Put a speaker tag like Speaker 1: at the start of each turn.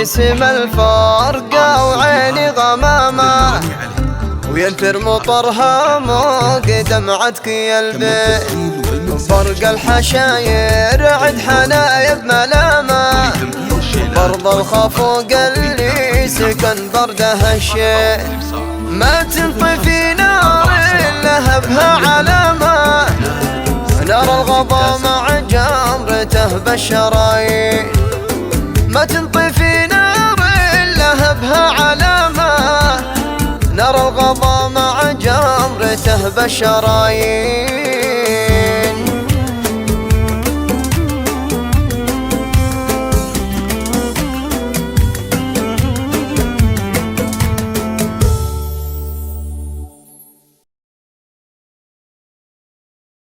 Speaker 1: اسم الفرقة وعيني غمامة، وينثر مطرها موق دمعتك يا البيت. برق الحشاير عد حنايب ملامة، برض الخفوق اللي سكن برده الشيء. ما تنطفي نار لهبها علامة، نار الغضا مع جمرته بالشرايين. ما تنطفي نار لهبها علامة، نار الغضا مع جمرته بالشرايين.